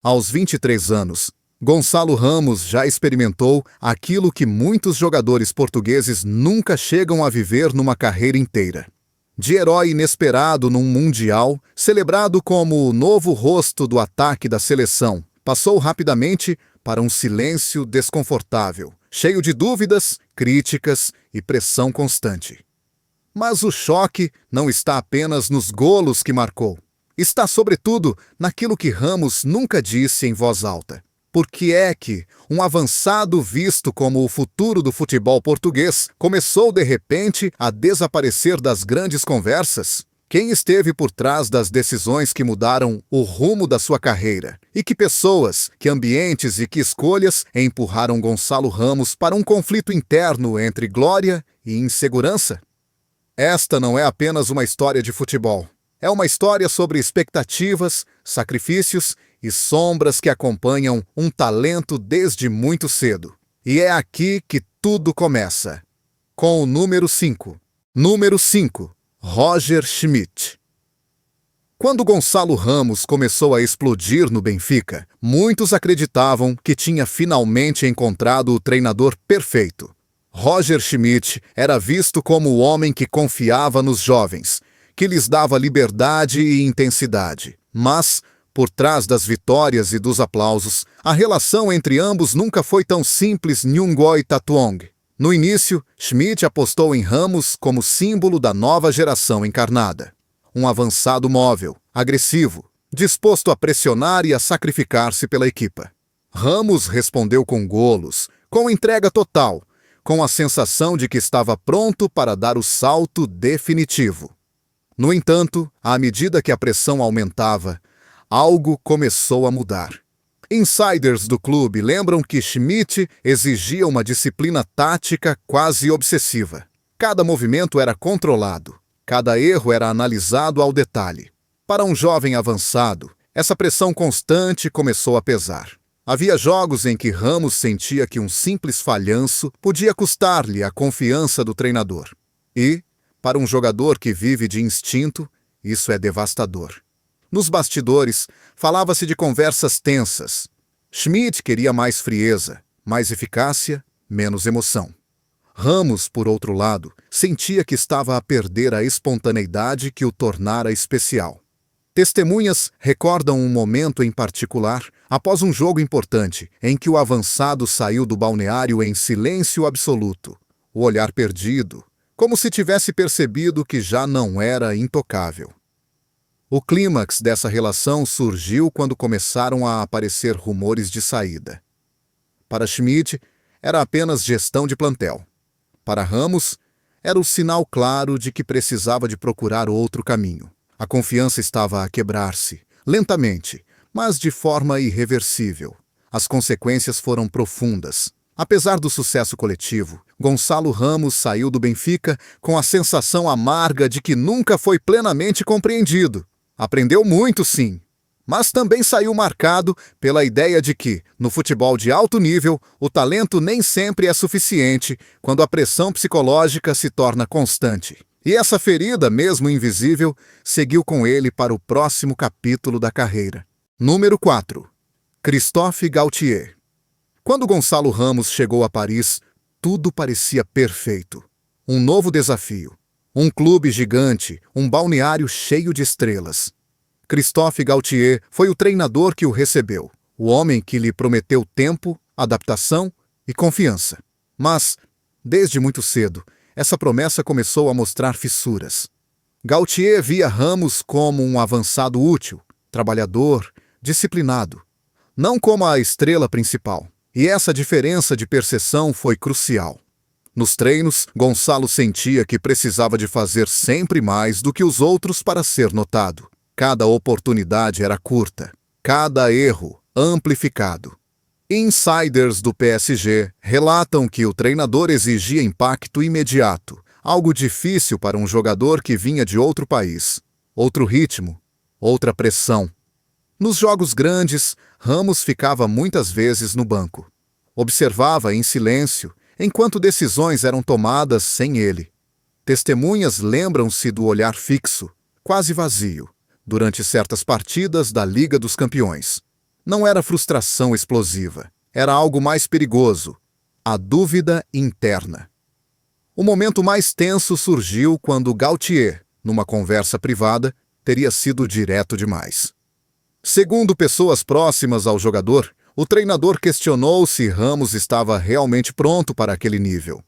Aos 23 anos, Gonçalo Ramos já experimentou aquilo que muitos jogadores portugueses nunca chegam a viver numa carreira inteira. De herói inesperado num Mundial, celebrado como o novo rosto do ataque da seleção, passou rapidamente para um silêncio desconfortável, cheio de dúvidas, críticas e pressão constante. Mas o choque não está apenas nos golos que marcou. Está, sobretudo, naquilo que Ramos nunca disse em voz alta. Por que é que um avançado visto como o futuro do futebol português começou de repente a desaparecer das grandes conversas? Quem esteve por trás das decisões que mudaram o rumo da sua carreira? E que pessoas, que ambientes e que escolhas empurraram Gonçalo Ramos para um conflito interno entre glória e insegurança? Esta não é apenas uma história de futebol. É uma história sobre expectativas, sacrifícios e sombras que acompanham um talento desde muito cedo. E é aqui que tudo começa. Com o número 5. Número 5. Roger Schmidt. Quando Gonçalo Ramos começou a explodir no Benfica, muitos acreditavam que tinha finalmente encontrado o treinador perfeito. Roger Schmidt era visto como o homem que confiava nos jovens, que lhes dava liberdade e intensidade. Mas, por trás das vitórias e dos aplausos, a relação entre ambos nunca foi tão simples Nhungoi Tatuong. No início, Schmidt apostou em Ramos como símbolo da nova geração encarnada. Um avançado móvel, agressivo, disposto a pressionar e a sacrificar-se pela equipa. Ramos respondeu com golos, com entrega total, com a sensação de que estava pronto para dar o salto definitivo. No entanto, à medida que a pressão aumentava, algo começou a mudar. Insiders do clube lembram que Schmidt exigia uma disciplina tática quase obsessiva. Cada movimento era controlado, cada erro era analisado ao detalhe. Para um jovem avançado, essa pressão constante começou a pesar. Havia jogos em que Ramos sentia que um simples falhanço podia custar-lhe a confiança do treinador. E, para um jogador que vive de instinto, isso é devastador. Nos bastidores, falava-se de conversas tensas. Schmidt queria mais frieza, mais eficácia, menos emoção. Ramos, por outro lado, sentia que estava a perder a espontaneidade que o tornara especial. Testemunhas recordam um momento em particular, após um jogo importante, em que o avançado saiu do balneário em silêncio absoluto, o olhar perdido, como se tivesse percebido que já não era intocável. O clímax dessa relação surgiu quando começaram a aparecer rumores de saída. Para Schmidt, era apenas gestão de plantel. Para Ramos, era o sinal claro de que precisava de procurar outro caminho. A confiança estava a quebrar-se, lentamente, mas de forma irreversível. As consequências foram profundas. Apesar do sucesso coletivo, Gonçalo Ramos saiu do Benfica com a sensação amarga de que nunca foi plenamente compreendido. Aprendeu muito, sim, mas também saiu marcado pela ideia de que, no futebol de alto nível, o talento nem sempre é suficiente quando a pressão psicológica se torna constante. E essa ferida, mesmo invisível, seguiu com ele para o próximo capítulo da carreira. Número 4. Christophe Galtier. Quando Gonçalo Ramos chegou a Paris, tudo parecia perfeito. Um novo desafio. Um clube gigante, um balneário cheio de estrelas. Christophe Galtier foi o treinador que o recebeu, o homem que lhe prometeu tempo, adaptação e confiança. Mas, desde muito cedo, essa promessa começou a mostrar fissuras. Galtier via Ramos como um avançado útil, trabalhador, disciplinado, não como a estrela principal. E essa diferença de percepção foi crucial. Nos treinos, Gonçalo sentia que precisava de fazer sempre mais do que os outros para ser notado. Cada oportunidade era curta, cada erro amplificado. Insiders do PSG relatam que o treinador exigia impacto imediato, algo difícil para um jogador que vinha de outro país, outro ritmo, outra pressão. Nos jogos grandes, Ramos ficava muitas vezes no banco. Observava em silêncio, enquanto decisões eram tomadas sem ele. Testemunhas lembram-se do olhar fixo, quase vazio, durante certas partidas da Liga dos Campeões. Não era frustração explosiva. Era algo mais perigoso: a dúvida interna. O momento mais tenso surgiu quando Gaultier, numa conversa privada, teria sido direto demais. Segundo pessoas próximas ao jogador, o treinador questionou se Ramos estava realmente pronto para aquele nível.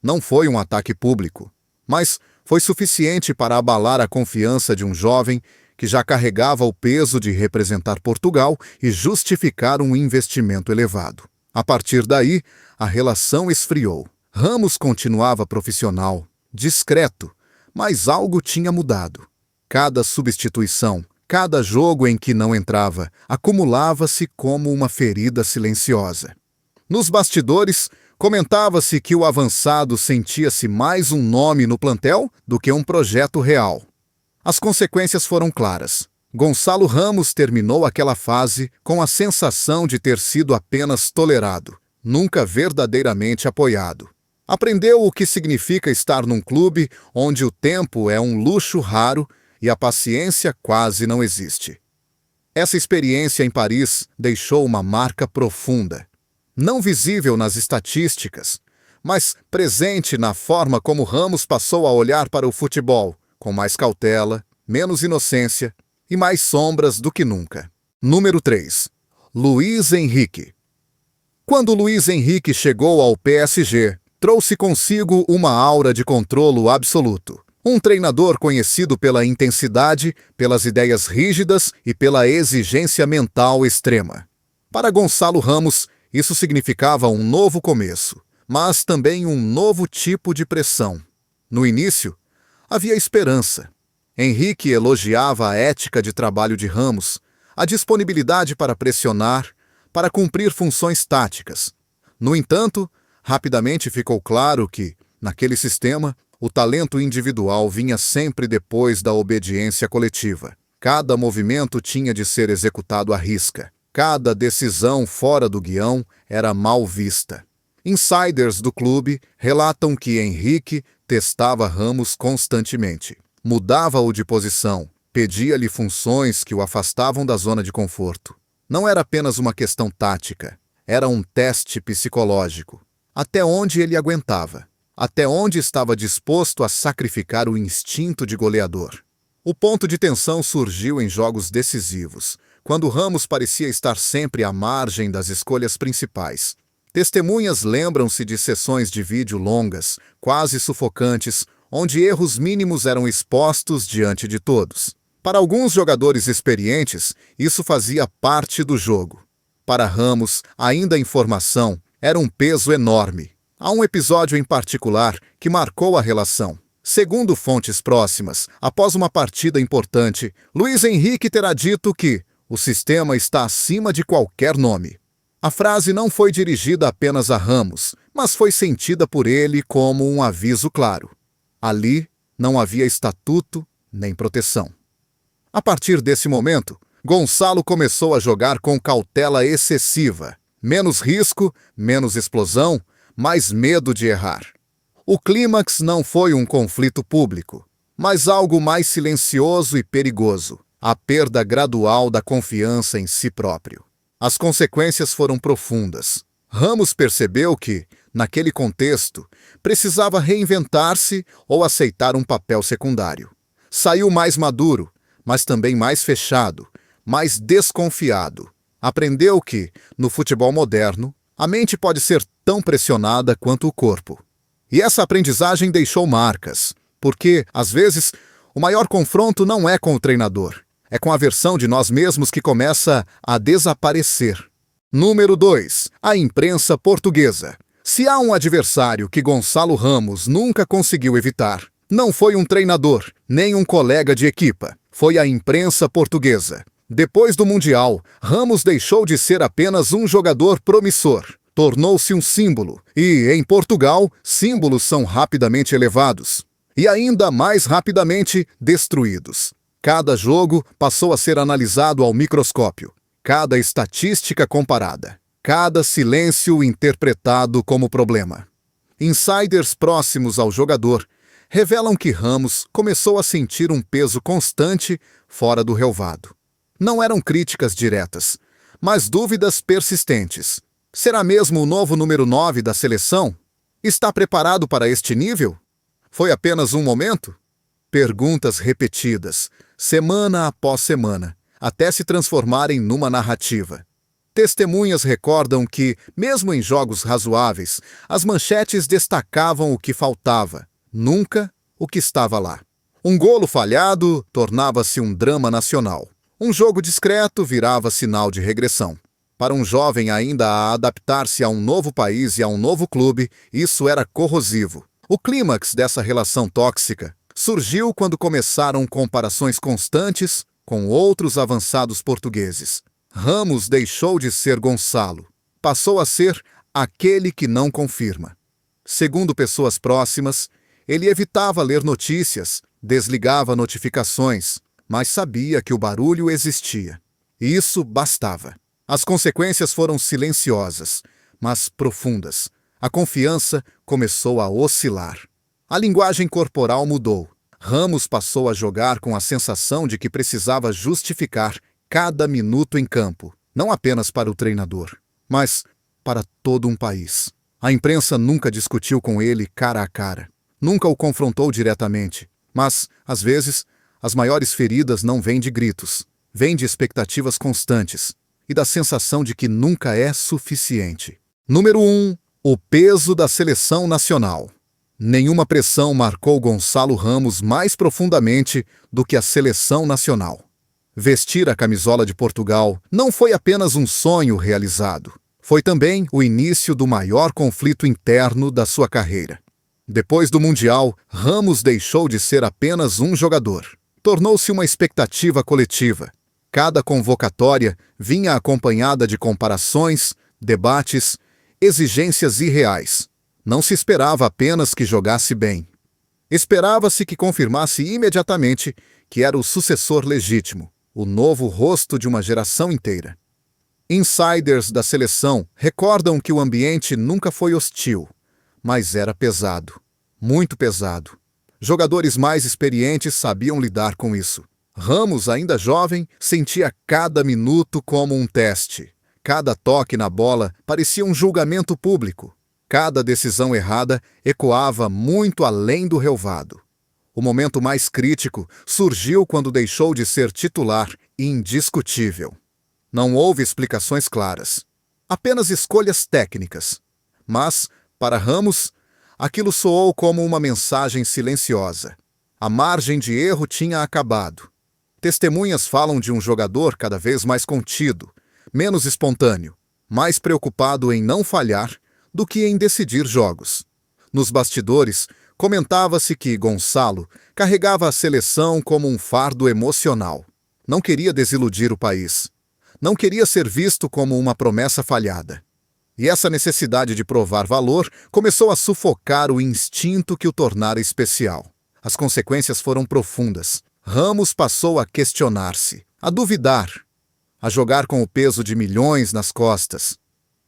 Não foi um ataque público, mas foi suficiente para abalar a confiança de um jovem que já carregava o peso de representar Portugal e justificar um investimento elevado. A partir daí, a relação esfriou. Ramos continuava profissional, discreto, mas algo tinha mudado. Cada substituição, cada jogo em que não entrava, acumulava-se como uma ferida silenciosa. Nos bastidores, comentava-se que o avançado sentia-se mais um nome no plantel do que um projeto real. As consequências foram claras. Gonçalo Ramos terminou aquela fase com a sensação de ter sido apenas tolerado, nunca verdadeiramente apoiado. Aprendeu o que significa estar num clube onde o tempo é um luxo raro e a paciência quase não existe. Essa experiência em Paris deixou uma marca profunda, não visível nas estatísticas, mas presente na forma como Ramos passou a olhar para o futebol, com mais cautela, menos inocência e mais sombras do que nunca. Número 3. Luís Henrique. Quando Luís Henrique chegou ao PSG, trouxe consigo uma aura de controlo absoluto. Um treinador conhecido pela intensidade, pelas ideias rígidas e pela exigência mental extrema. Para Gonçalo Ramos, isso significava um novo começo, mas também um novo tipo de pressão. No início, havia esperança. Henrique elogiava a ética de trabalho de Ramos, a disponibilidade para pressionar, para cumprir funções táticas. No entanto, rapidamente ficou claro que, naquele sistema, o talento individual vinha sempre depois da obediência coletiva. Cada movimento tinha de ser executado à risca. Cada decisão fora do guião era mal vista. Insiders do clube relatam que Henrique testava Ramos constantemente. Mudava-o de posição, pedia-lhe funções que o afastavam da zona de conforto. Não era apenas uma questão tática, era um teste psicológico. Até onde ele aguentava, até onde estava disposto a sacrificar o instinto de goleador. O ponto de tensão surgiu em jogos decisivos, quando Ramos parecia estar sempre à margem das escolhas principais. Testemunhas lembram-se de sessões de vídeo longas, quase sufocantes, onde erros mínimos eram expostos diante de todos. Para alguns jogadores experientes, isso fazia parte do jogo. Para Ramos, ainda em formação, era um peso enorme. Há um episódio em particular que marcou a relação. Segundo fontes próximas, após uma partida importante, Luís Henrique terá dito que o sistema está acima de qualquer nome. A frase não foi dirigida apenas a Ramos, mas foi sentida por ele como um aviso claro. Ali não havia estatuto nem proteção. A partir desse momento, Gonçalo começou a jogar com cautela excessiva. Menos risco, menos explosão, mais medo de errar. O clímax não foi um conflito público, mas algo mais silencioso e perigoso: a perda gradual da confiança em si próprio. As consequências foram profundas. Ramos percebeu que, naquele contexto, precisava reinventar-se ou aceitar um papel secundário. Saiu mais maduro, mas também mais fechado, mais desconfiado. Aprendeu que, no futebol moderno, a mente pode ser tão pressionada quanto o corpo. E essa aprendizagem deixou marcas, porque, às vezes, o maior confronto não é com o treinador, é com a versão de nós mesmos que começa a desaparecer. Número 2. A imprensa portuguesa. Se há um adversário que Gonçalo Ramos nunca conseguiu evitar, não foi um treinador, nem um colega de equipa. Foi a imprensa portuguesa. Depois do Mundial, Ramos deixou de ser apenas um jogador promissor. Tornou-se um símbolo. E, em Portugal, símbolos são rapidamente elevados. E ainda mais rapidamente destruídos. Cada jogo passou a ser analisado ao microscópio. Cada estatística comparada. Cada silêncio interpretado como problema. Insiders próximos ao jogador revelam que Ramos começou a sentir um peso constante fora do relvado. Não eram críticas diretas, mas dúvidas persistentes. Será mesmo o novo número 9 da seleção? Está preparado para este nível? Foi apenas um momento? Perguntas repetidas, semana após semana, até se transformarem numa narrativa. Testemunhas recordam que, mesmo em jogos razoáveis, as manchetes destacavam o que faltava, nunca o que estava lá. Um golo falhado tornava-se um drama nacional. Um jogo discreto virava sinal de regressão. Para um jovem ainda a adaptar-se a um novo país e a um novo clube, isso era corrosivo. O clímax dessa relação tóxica surgiu quando começaram comparações constantes com outros avançados portugueses. Ramos deixou de ser Gonçalo. Passou a ser aquele que não confirma. Segundo pessoas próximas, ele evitava ler notícias, desligava notificações, mas sabia que o barulho existia. E isso bastava. As consequências foram silenciosas, mas profundas. A confiança começou a oscilar. A linguagem corporal mudou. Ramos passou a jogar com a sensação de que precisava justificar cada minuto em campo, não apenas para o treinador, mas para todo um país. A imprensa nunca discutiu com ele cara a cara, nunca o confrontou diretamente, mas, às vezes, as maiores feridas não vêm de gritos, vêm de expectativas constantes e da sensação de que nunca é suficiente. Número 1. O peso da seleção nacional. Nenhuma pressão marcou Gonçalo Ramos mais profundamente do que a seleção nacional. Vestir a camisola de Portugal não foi apenas um sonho realizado. Foi também o início do maior conflito interno da sua carreira. Depois do Mundial, Ramos deixou de ser apenas um jogador. Tornou-se uma expectativa coletiva. Cada convocatória vinha acompanhada de comparações, debates, exigências irreais. Não se esperava apenas que jogasse bem. Esperava-se que confirmasse imediatamente que era o sucessor legítimo, o novo rosto de uma geração inteira. Insiders da seleção recordam que o ambiente nunca foi hostil, mas era pesado, muito pesado. Jogadores mais experientes sabiam lidar com isso. Ramos, ainda jovem, sentia cada minuto como um teste. Cada toque na bola parecia um julgamento público. Cada decisão errada ecoava muito além do relvado. O momento mais crítico surgiu quando deixou de ser titular indiscutível. Não houve explicações claras, apenas escolhas técnicas. Mas, para Ramos, aquilo soou como uma mensagem silenciosa. A margem de erro tinha acabado. Testemunhas falam de um jogador cada vez mais contido, menos espontâneo, mais preocupado em não falhar do que em decidir jogos. Nos bastidores, comentava-se que Gonçalo carregava a seleção como um fardo emocional. Não queria desiludir o país. Não queria ser visto como uma promessa falhada. E essa necessidade de provar valor começou a sufocar o instinto que o tornara especial. As consequências foram profundas. Ramos passou a questionar-se, a duvidar, a jogar com o peso de milhões nas costas.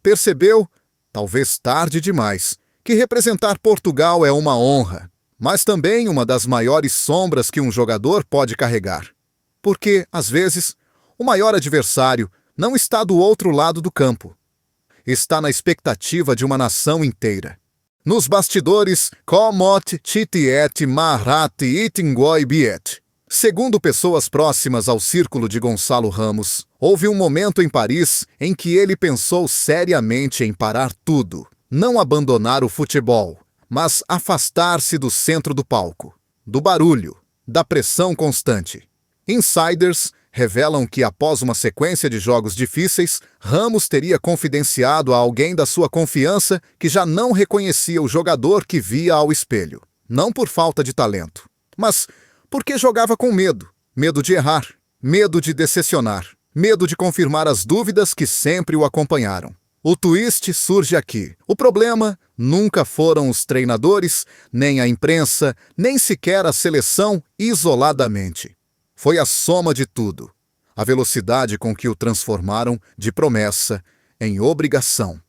Percebeu, talvez tarde demais, que representar Portugal é uma honra, mas também uma das maiores sombras que um jogador pode carregar. Porque, às vezes, o maior adversário não está do outro lado do campo. Está na expectativa de uma nação inteira. Nos bastidores, Komot Chitiet Marat Itingoi Biet. Segundo pessoas próximas ao círculo de Gonçalo Ramos, houve um momento em Paris em que ele pensou seriamente em parar tudo, não abandonar o futebol, mas afastar-se do centro do palco, do barulho, da pressão constante. Insiders revelam que após uma sequência de jogos difíceis, Ramos teria confidenciado a alguém da sua confiança que já não reconhecia o jogador que via ao espelho. Não por falta de talento, mas porque jogava com medo. Medo de errar, medo de decepcionar, medo de confirmar as dúvidas que sempre o acompanharam. O twist surge aqui. O problema nunca foram os treinadores, nem a imprensa, nem sequer a seleção isoladamente. Foi a soma de tudo. A velocidade com que o transformaram de promessa em obrigação.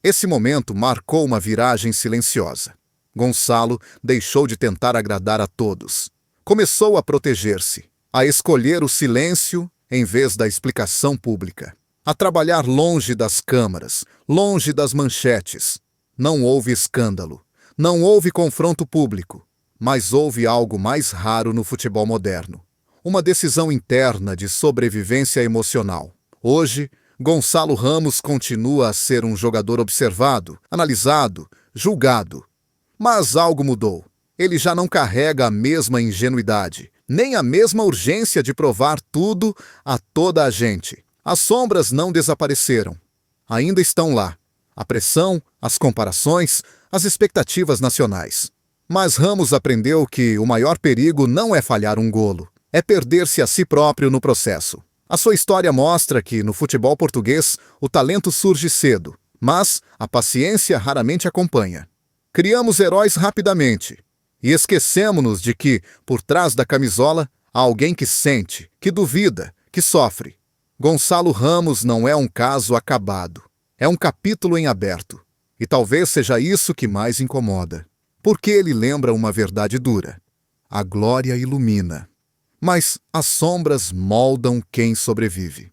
Esse momento marcou uma viragem silenciosa. Gonçalo deixou de tentar agradar a todos. Começou a proteger-se, a escolher o silêncio em vez da explicação pública. a trabalhar longe das câmaras, longe das manchetes. Não houve escândalo, não houve confronto público, mas houve algo mais raro no futebol moderno. Uma decisão interna de sobrevivência emocional. Hoje, Gonçalo Ramos continua a ser um jogador observado, analisado, julgado. Mas algo mudou. Ele já não carrega a mesma ingenuidade, nem a mesma urgência de provar tudo a toda a gente. As sombras não desapareceram. Ainda estão lá. A pressão, as comparações, as expectativas nacionais. Mas Ramos aprendeu que o maior perigo não é falhar um golo, é perder-se a si próprio no processo. A sua história mostra que, no futebol português, o talento surge cedo, mas a paciência raramente acompanha. Criamos heróis rapidamente e esquecemos-nos de que, por trás da camisola, há alguém que sente, que duvida, que sofre. Gonçalo Ramos não é um caso acabado, é um capítulo em aberto. E talvez seja isso que mais incomoda. Porque ele lembra uma verdade dura. A glória ilumina, mas as sombras moldam quem sobrevive.